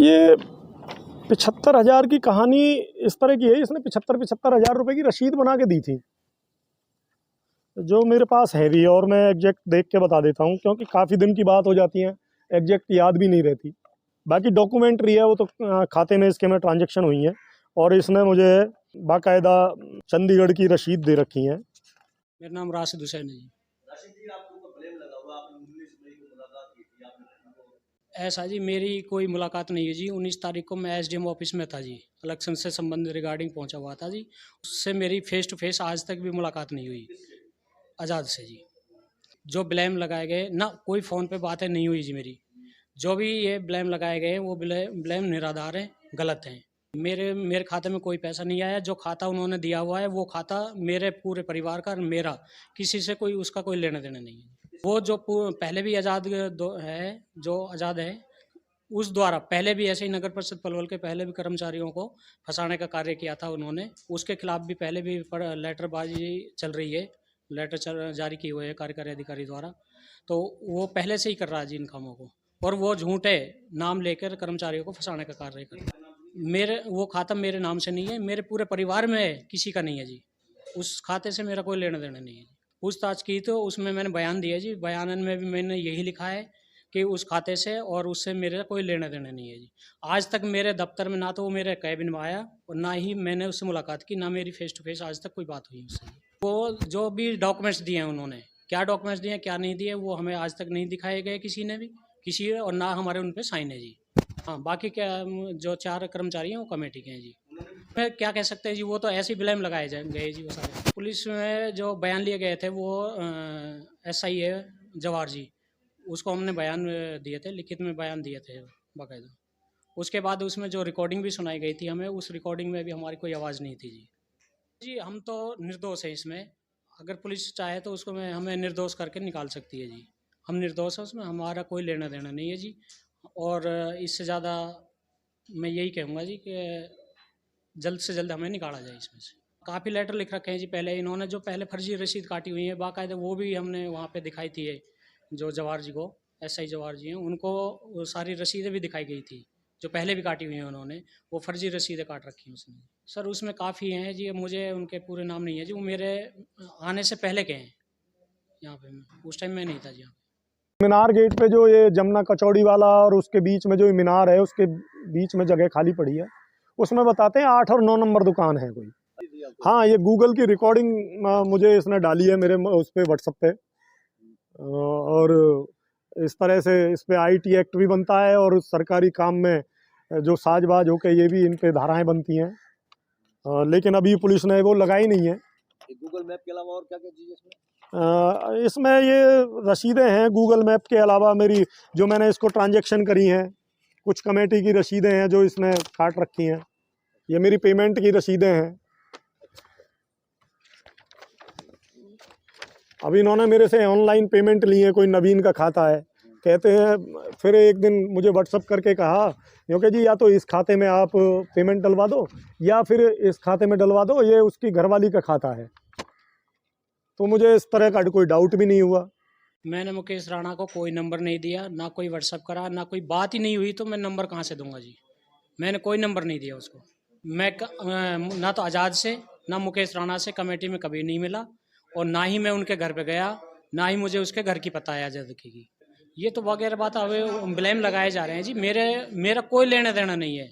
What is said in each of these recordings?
ये 75,000 की कहानी इस तरह की है। इसने 75,000 रुपए की रसीद बना के दी थी, जो मेरे पास है भी, और मैं एग्जैक्ट देख के बता देता हूँ क्योंकि काफ़ी दिन की बात हो जाती है, एग्जैक्ट याद भी नहीं रहती। बाकी डॉक्यूमेंट्री है वो तो खाते में इसके में ट्रांजैक्शन हुई है, और इसने मुझे बाकायदा चंडीगढ़ की रसीद दे रखी है। मेरा नाम राशिद हुसैन है जी। राशिद जी, आपके ऊपर ब्लेम लगा हुआ, आपने 19 मई को मुलाकात की थी, आपने घटना को ऐसा जी मेरी कोई मुलाकात नहीं है जी। 19 तारीख को मैं एसडीएम ऑफिस में था जी, इलेक्शन से संबंधित रिगार्डिंग पहुंचा हुआ था जी। उससे मेरी फेस टू फेस आज तक भी मुलाकात नहीं हुई आज़ाद से जी। जो ब्लेम लगाए गए ना, कोई फ़ोन पे बातें नहीं हुई जी मेरी। जो भी ये ब्लेम लगाए गए हैं वो ब्लेम निराधार हैं, गलत हैं। मेरे खाते में कोई पैसा नहीं आया। जो खाता उन्होंने दिया हुआ है वो खाता मेरे पूरे परिवार का, मेरा किसी से कोई उसका कोई लेना देना नहीं है। वो जो पहले भी आज़ाद है, जो आज़ाद है, उस द्वारा पहले भी ऐसे ही नगर परिषद पलवल के पहले भी कर्मचारियों को फंसाने का कार्य किया था उन्होंने। उसके खिलाफ भी पहले भी लेटरबाजी चल रही है, लेटर जारी किए हुए हैं कार्यकारी अधिकारी द्वारा। तो वो पहले से ही कर रहा है जी इन कामों को, और वो झूठे नाम लेकर कर्मचारियों को फंसाने का कार्य कर रहा है। मेरे वो खाता मेरे नाम से नहीं है, मेरे पूरे परिवार में किसी का नहीं है जी। उस खाते से मेरा कोई लेना देना नहीं है। पूछताछ की तो उसमें मैंने बयान दिया जी। बयान में भी मैंने यही लिखा है कि उस खाते से और उससे मेरा कोई लेना देना नहीं है जी। आज तक मेरे दफ्तर में ना तो वो मेरे कैबिन में आया और ना ही मैंने उससे मुलाकात की, ना मेरी फेस टू फेस आज तक कोई बात हुई उससे। वो जो भी डॉक्यूमेंट्स दिए हैं उन्होंने, क्या डॉक्यूमेंट्स दिए क्या नहीं दिए, वो हमें आज तक नहीं दिखाए गए किसी ने भी, किसी, और ना हमारे उन पर साइन है जी। हाँ, बाकी क्या जो 4 कर्मचारी हैं वो कमेटी के हैं जी। मैं क्या कह सकते हैं जी, वो तो ऐसे ही ब्लेम लगाए गए जी वो सारे। पुलिस में जो बयान लिए गए थे वो एसआई है जवाहर जी, उसको हमने बयान दिए थे, लिखित में बयान दिए थे बाकायदा। उसके बाद उसमें जो रिकॉर्डिंग भी सुनाई गई थी हमें, उस रिकॉर्डिंग में भी हमारी कोई आवाज़ नहीं थी जी। जी हम तो निर्दोष हैं इसमें। अगर पुलिस चाहे तो उसको हमें निर्दोष करके निकाल सकती है जी। हम निर्दोष हैं, उसमें हमारा कोई लेना देना नहीं है जी। और इससे ज़्यादा मैं यही कहूँगा जी कि जल्द से जल्द हमें निकाला जाए इसमें से। काफ़ी लेटर लिख रखे हैं जी पहले इन्होंने, जो पहले फर्जी रसीद काटी हुई है बाकायदा, वो भी हमने वहाँ पे दिखाई थी है। जो जवाहर जी को, एसआई जवाहर जी हैं, उनको वो सारी रसीदें भी दिखाई गई थी जो पहले भी काटी हुई हैं उन्होंने। वो फर्जी रसीदें काट रखी हैं उसने। सर उसमें काफ़ी हैं जी, मुझे उनके पूरे नाम नहीं है जी। वो मेरे आने से पहले के हैं यहाँ पे। मैं उस टाइम में नहीं था जी यहाँ। मीनार गेट पे जो ये जमुना कचौड़ी वाला और उसके बीच में जो मीनार है, उसके बीच में जगह खाली पड़ी है, उसमें बताते हैं 8 और 9 नंबर दुकान है कोई। हाँ, ये गूगल की रिकॉर्डिंग मुझे इसने डाली है मेरे उस पर व्हाट्सएप पे, और इस तरह से इस पे आईटी एक्ट भी बनता है, और सरकारी काम में जो साजबाज होके ये भी इन पे धाराएं बनती हैं, लेकिन अभी पुलिस ने वो लगाई नहीं है। गूगल मैप के अलावा और क्या क्या चीज़ इसमें? इसमें ये रसीदें हैं गूगल मैप के अलावा, मेरी जो मैंने इसको ट्रांजैक्शन करी हैं, कुछ कमेटी की रसीदें हैं जो इसने काट रखी हैं, ये मेरी पेमेंट की रसीदें हैं। अभी इन्होंने मेरे से ऑनलाइन पेमेंट ली है, कोई नवीन का खाता है कहते हैं। फिर एक दिन मुझे व्हाट्सअप करके कहा, क्योंकि जी या तो इस खाते में आप पेमेंट डलवा दो या फिर इस खाते में डलवा दो, ये उसकी घरवाली का खाता है। तो मुझे इस तरह का कोई डाउट भी नहीं हुआ। मैंने मुकेश राणा को कोई नंबर नहीं दिया, ना कोई व्हाट्सअप करा, ना कोई बात ही नहीं हुई, तो मैं नंबर कहाँ से दूंगा जी। मैंने कोई नंबर नहीं दिया उसको। ना तो आज़ाद से, ना मुकेश राणा से कमेटी में कभी नहीं मिला, और ना ही मैं उनके घर पे गया, ना ही मुझे उसके घर की पता है आज़ाद की। ये तो वगैरह बात अब ब्लेम लगाए जा रहे हैं जी। मेरा कोई लेना देना नहीं है,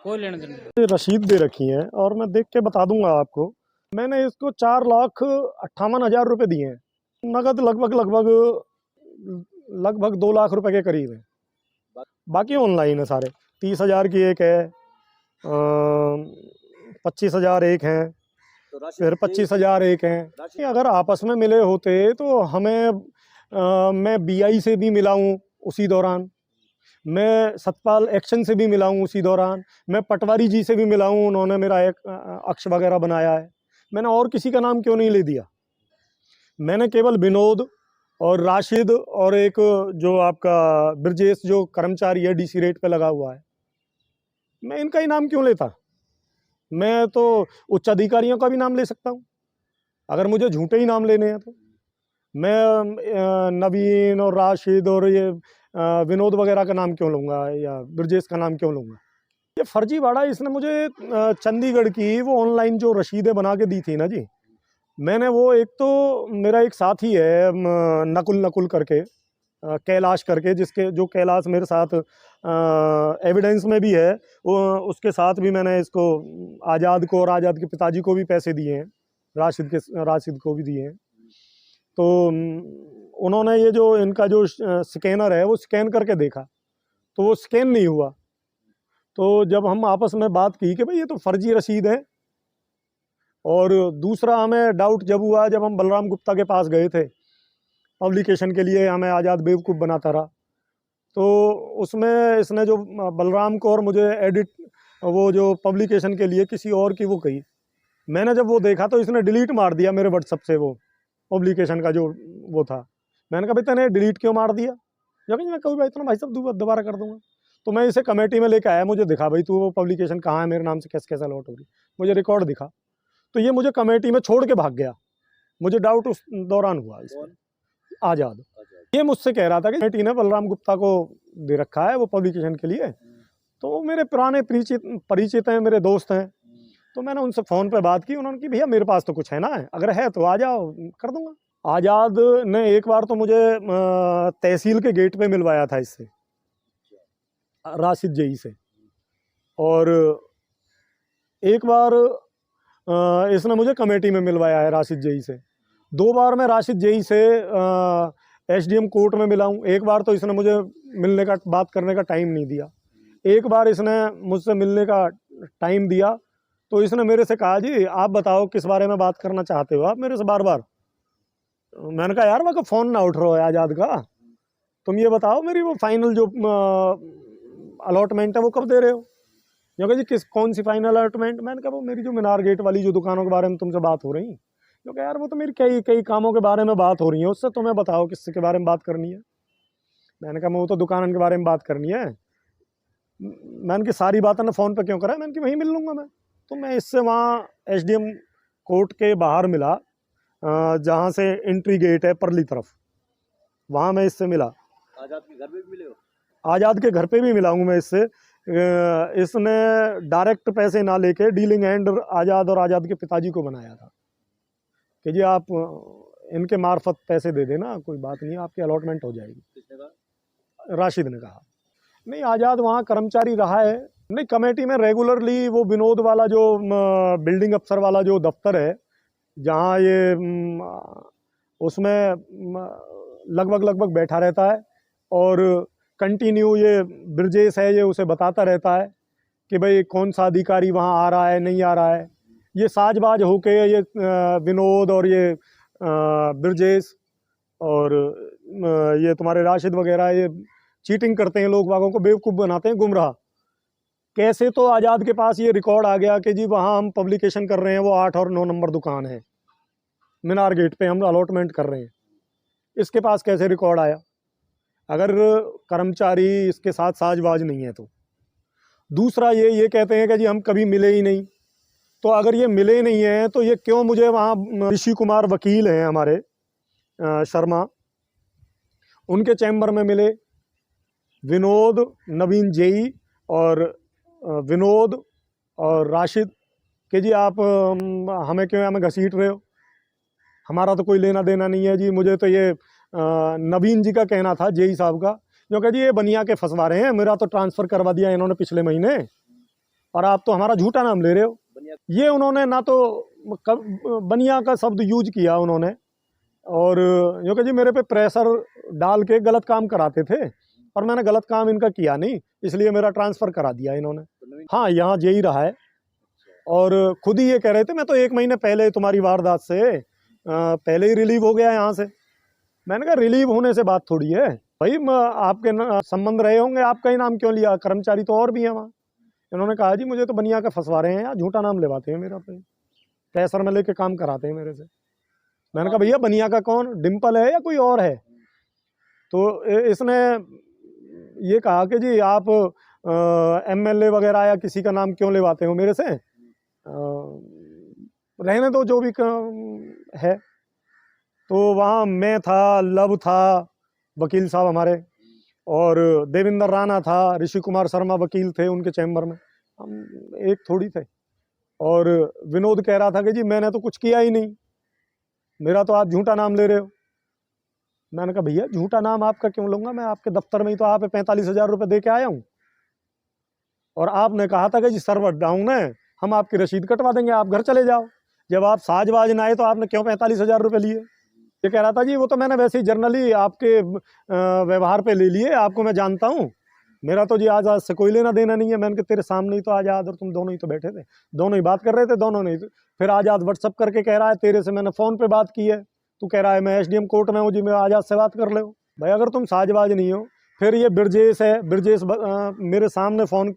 कोई लेना देना नहीं। रसीद दे रखी है और मैं देख के बता दूंगा आपको। मैंने इसको 4,58,000 रुपये दिए हैं, नगद लगभग 2 लाख रुपए के करीब है। बाकी ऑनलाइन है सारे। 30,000 की एक है, 25,000 एक है, फिर 25,000 एक है। अगर आपस में मिले होते तो हमें मैं बीआई से भी मिला हूँ उसी दौरान, मैं सतपाल एक्शन से भी मिला हूँ उसी दौरान, मैं पटवारी जी से भी मिला हूँ, उन्होंने मेरा एक अक्ष वगैरह बनाया है। मैंने और किसी का नाम क्यों नहीं ले दिया? मैंने केवल विनोद और राशिद और एक जो आपका ब्रजेश जो कर्मचारी है डीसी रेट पे लगा हुआ है, मैं इनका ही नाम क्यों लेता? मैं तो उच्च अधिकारियों का भी नाम ले सकता हूँ अगर मुझे झूठे ही नाम लेने हैं तो। मैं नवीन और राशिद और ये विनोद वगैरह का नाम क्यों लूँगा या ब्रजेश का नाम क्यों लूँगा। ये फर्जीवाड़ा इसने मुझे चंडीगढ़ की वो ऑनलाइन जो रसीदें बना के दी थी ना जी, मैंने वो, एक तो मेरा एक साथी है नकुल करके, कैलाश करके, जिसके जो कैलाश मेरे साथ एविडेंस में भी है, वो उसके साथ भी मैंने इसको आज़ाद को और आज़ाद के पिताजी को भी पैसे दिए हैं, राशिद को भी दिए हैं। तो उन्होंने ये जो इनका जो स्कैनर है वो स्कैन करके देखा तो वो स्कैन नहीं हुआ। तो जब हम आपस में बात की कि भाई ये तो फर्जी रसीद है, और दूसरा हमें डाउट जब हुआ जब हम बलराम गुप्ता के पास गए थे पब्लिकेशन के लिए, हमें आज़ाद बेवकूफ़ बनाता रहा, तो उसमें इसने जो बलराम को और मुझे एडिट वो जो पब्लिकेशन के लिए किसी और की वो कही, मैंने जब वो देखा तो इसने डिलीट मार दिया मेरे व्हाट्सएप से वो पब्लिकेशन का जो वो था। मैंने कहा भाई तूने डिलीट क्यों मार दिया, जब मैं कहूँ भाई इतना भाई साहब दोबारा कर दूंगा। तो मैं इसे कमेटी में लेकर आया, मुझे दिखा भाई तू वो पब्लिकेशन कहाँ है, मेरे नाम से कैसे कैसे अलॉट हो रही, मुझे रिकॉर्ड दिखा, तो ये मुझे कमेटी में छोड़ के भाग गया। मुझे डाउट उस दौरान हुआ इसमें, आज़ाद। ये मुझसे कह रहा था कि कमेटी ने बलराम गुप्ता को दे रखा है वो पब्लिकेशन के लिए, तो वो मेरे पुराने परिचित हैं, मेरे दोस्त हैं। तो मैंने उनसे फ़ोन पे बात की, उन्होंने कि भैया मेरे पास तो कुछ है ना, अगर है तो आ जाओ, कर दूंगा। आज़ाद ने एक बार तो मुझे तहसील के गेट पे मिलवाया था इससे, राशिद जेई से, और एक बार इसने मुझे कमेटी में मिलवाया है राशिद जेई से। 2 बार मैं राशिद जेई से एसडीएम कोर्ट में मिला हूँ। एक बार तो इसने मुझे मिलने का, बात करने का टाइम नहीं दिया। एक बार इसने मुझसे मिलने का टाइम दिया तो इसने मेरे से कहा जी आप बताओ किस बारे में बात करना चाहते हो आप मेरे से बार बार। मैंने कहा यार मैं फ़ोन ना उठ रहा है आज़ाद का, तुम ये बताओ मेरी वो फाइनल जो अलॉटमेंट है वो कब दे रहे हो। क्योंकि जी कौन सी फाइनल अलॉटमेंट। मैंने कहा वो मेरी जो मीनार गेट वाली जो दुकानों के बारे में तुमसे बात हो रही, क्योंकि यार वो तो मेरी कई कामों के बारे में बात हो रही है, उससे तुम्हें बताओ किसके के बारे में बात करनी है। मैंने कहा वो तो दुकान के बारे में बात करनी है। मैंने कि सारी बातें ना फ़ोन पे क्यों करा, मैंने कि वहीं मिल लूँगा मैं। तो मैं इससे वहाँ एसडीएम कोर्ट के बाहर मिला, जहाँ से एंट्री गेट है परली तरफ, वहाँ मैं इससे मिला। आज़ाद के घर पे भी मिले हो? आज़ाद के घर पे भी मिला हूँ मैं इससे। इसने डायरेक्ट पैसे ना लेके डीलिंग हैंड आज़ाद और आज़ाद के पिताजी को बनाया था कि जी आप इनके मार्फत पैसे दे देना, कोई बात नहीं, आपकी अलॉटमेंट हो जाएगी। किसने कहा? राशिद ने कहा। नहीं, आज़ाद वहाँ कर्मचारी रहा है, नहीं कमेटी में रेगुलरली वो विनोद वाला जो बिल्डिंग अफसर वाला जो दफ्तर है जहाँ ये उसमें लगभग बैठा रहता है, और कंटिन्यू ये ब्रजेश है ये उसे बताता रहता है कि भाई कौन सा अधिकारी वहाँ आ रहा है नहीं आ रहा है। ये साजबाज होके ये विनोद और ये ब्रजेश और ये तुम्हारे राशिद वगैरह ये चीटिंग करते हैं, लोग वागों को बेवकूफ़ बनाते हैं, गुमराह। कैसे तो आज़ाद के पास ये रिकॉर्ड आ गया कि जी वहाँ हम पब्लिकेशन कर रहे हैं, वो 8 और 9 नंबर दुकान है, मीनार गेट पे हम अलॉटमेंट कर रहे हैं। इसके पास कैसे रिकॉर्ड आया? अगर कर्मचारी इसके साथ साजबाज नहीं है तो। दूसरा ये कहते हैं कि जी हम कभी मिले ही नहीं, तो अगर ये मिले नहीं हैं तो ये क्यों मुझे वहाँ ऋषि कुमार वकील हैं हमारे शर्मा, उनके चैम्बर में मिले, विनोद, नवीन जेई और विनोद और राशिद कि जी आप हमें क्यों हमें घसीट रहे हो, हमारा तो कोई लेना देना नहीं है जी। मुझे तो ये नवीन जी का कहना था, जेई साहब का, जो कि जी ये बनिया के फंसवा रहे हैं, मेरा तो ट्रांसफ़र करवा दिया इन्होंने पिछले महीने और आप तो हमारा झूठा नाम ले रहे हो। ये उन्होंने ना तो बनिया का शब्द यूज किया उन्होंने, और जो कि जी मेरे पे प्रेशर डाल के गलत काम कराते थे, और मैंने गलत काम इनका किया नहीं, इसलिए मेरा ट्रांसफ़र करा दिया इन्होंने। हाँ, यहाँ जेई रहा है, और खुद ही ये कह रहे थे मैं तो 1 महीने पहले तुम्हारी वारदात से पहले ही रिलीव हो गया यहाँ से। मैंने कहा रिलीव होने से बात थोड़ी है भाई, आपके संबंध रहे होंगे, आपका ही नाम क्यों लिया, कर्मचारी तो और भी हैं वहाँ। इन्होंने कहा जी मुझे तो बनिया का फंसवा रहे हैं यार, झूठा नाम लेवाते हैं मेरा पे, प्रेशर में लेके काम कराते हैं मेरे से। मैंने कहा भैया बनिया का कौन, डिम्पल है या कोई और है? तो इसने ये कहा कि जी आप एमएलए वगैरह या किसी का नाम क्यों लेवाते हो मेरे से, रहने दो जो भी है। तो वहाँ मैं था, लव था, वकील साहब हमारे, और देवेंद्र राणा था, ऋषि कुमार शर्मा वकील थे उनके चैम्बर में, हम एक थोड़ी थे। और विनोद कह रहा था कि जी मैंने तो कुछ किया ही नहीं, मेरा तो आप झूठा नाम ले रहे हो। मैंने कहा भैया झूठा नाम आपका क्यों लूँगा, मैं आपके दफ्तर में ही तो आप 45,000 रुपये दे के आया हूँ, और आपने कहा था कि जी सर्वर डाउन है, हम आपकी रसीद कटवा देंगे, आप घर चले जाओ। जब आप साजवाज ना आए तो आपने क्यों 45,000 रुपये लिए? ये कह रहा था जी वो तो मैंने वैसे ही जर्नली आपके व्यवहार पे ले लिए, आपको मैं जानता हूँ, मेरा तो जी आज़ाद से कोई लेना देना नहीं है। मैंने कहा तेरे सामने ही तो आज़ाद और तुम दोनों ही तो बैठे थे, दोनों ही बात कर रहे थे, दोनों ने। फिर आज़ाद व्हाट्सअप करके कह रहा है तेरे से मैंने फ़ोन पे बात की है, तू कह रहा है मैं SDM कोर्ट में हूँ जी, मैं आज़ाद से बात कर ले। भाई अगर तुम साजबाज नहीं हो। फिर ये ब्रजेश है, ब्रजेश मेरे सामने फ़ोन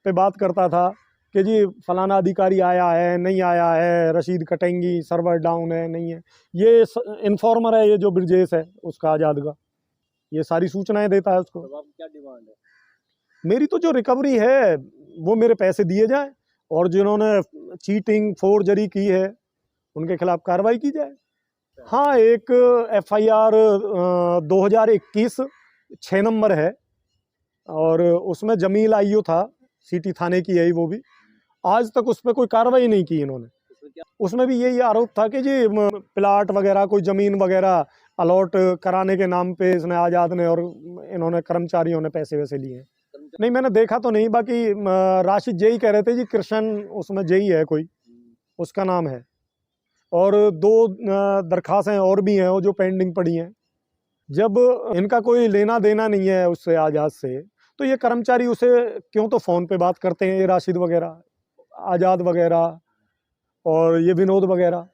पे बात करता था कि जी फलाना अधिकारी आया है, नहीं आया है, रसीद कटेंगी, सर्वर डाउन है, नहीं है। ये इन्फॉर्मर है, ये जो ब्रजेश है उसका, आज़ाद का, ये सारी सूचनाएं देता है उसको। तो आपकी क्या डिमांड है? मेरी तो जो रिकवरी है वो मेरे पैसे दिए जाए, और जिन्होंने चीटिंग फोर्जरी की है उनके खिलाफ कार्रवाई की जाए। हाँ, एक FIR 2021 6 नंबर है, और उसमें जमील आईओ था, सिटी थाने की है वो भी, आज तक उस पर कोई कार्रवाई नहीं की इन्होंने। उसमें भी यही आरोप था कि जी प्लाट वगैरह, कोई ज़मीन वगैरह अलॉट कराने के नाम पे इसने, आज़ाद ने और इन्होंने कर्मचारियों ने पैसे वैसे लिए हैं। नहीं मैंने देखा तो नहीं, बाकी राशिद जेई कह रहे थे जी, कृष्ण उसमें जेई है कोई, उसका नाम है, और 2 दरखास्तें और भी हैं वो जो पेंडिंग पड़ी हैं। जब इनका कोई लेना देना नहीं है उससे, आज़ाद से, तो ये कर्मचारी उसे क्यों तो फ़ोन पे बात करते हैं, ये राशिद वगैरह, आज़ाद वगैरह और ये विनोद वगैरह,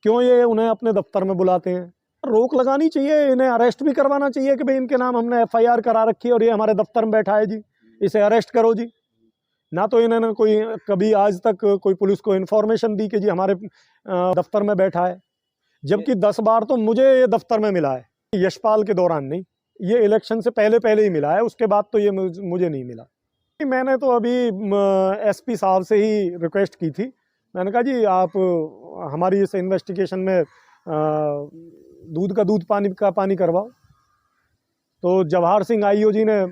क्यों ये उन्हें अपने दफ्तर में बुलाते हैं? रोक लगानी चाहिए, इन्हें अरेस्ट भी करवाना चाहिए कि भाई इनके नाम हमने FIR करा रखी है और ये हमारे दफ्तर में बैठा है जी, इसे अरेस्ट करो जी। ना तो इन्होंने कोई कभी आज तक कोई पुलिस को इन्फॉर्मेशन दी कि जी हमारे दफ्तर में बैठा है, जबकि 10 बार तो मुझे ये दफ्तर में मिला है, यशपाल के दौरान नहीं, ये इलेक्शन से पहले ही मिला है, उसके बाद तो ये मुझे नहीं मिला। मैंने तो अभी SP साहब से ही रिक्वेस्ट की थी, मैंने कहा जी आप हमारी इस इन्वेस्टिगेशन में दूध का दूध, पानी का पानी करवाओ। तो जवाहर सिंह IO जी ने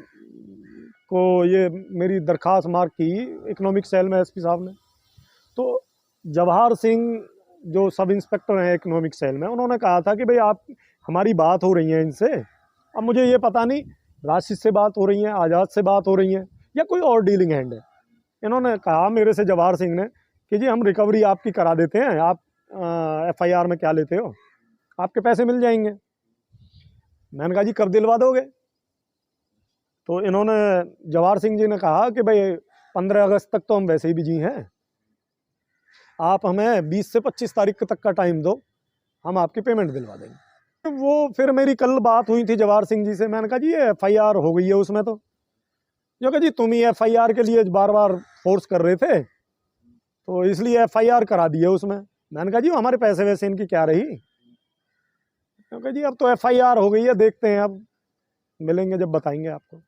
को ये मेरी दरख्वास्त मार्क की इकोनॉमिक सेल में SP साहब ने। तो जवाहर सिंह जो सब इंस्पेक्टर हैं इकोनॉमिक सेल में, उन्होंने कहा था कि भाई आप, हमारी बात हो रही है इनसे, अब मुझे ये पता नहीं राशिद से बात हो रही है, आज़ाद से बात हो रही है, या कोई और डीलिंग हैंड है। इन्होंने कहा मेरे से, जवाहर सिंह ने, कि जी हम रिकवरी आपकी करा देते हैं, आप FIR में क्या लेते हो, आपके पैसे मिल जाएंगे। मैंने कहा जी कब दिलवा दोगे? तो इन्होंने, जवाहर सिंह जी ने कहा कि भाई 15 अगस्त तक तो हम वैसे ही बिजी हैं, आप हमें 20 से 25 तारीख तक का टाइम दो, हम आपकी पेमेंट दिलवा देंगे। वो फिर मेरी कल बात हुई थी जवाहर सिंह जी से, मैंने कहा जी ये FIR हो गई है उसमें, तो जो कि जी तुम ही FIR के लिए बार बार फोर्स कर रहे थे, तो इसलिए FIR करा दिए उसमें। मैंने कहा जी हमारे पैसे वैसे इनकी क्या रही, क्योंकि जी अब तो FIR हो गई है, देखते हैं, अब मिलेंगे जब बताएंगे आपको।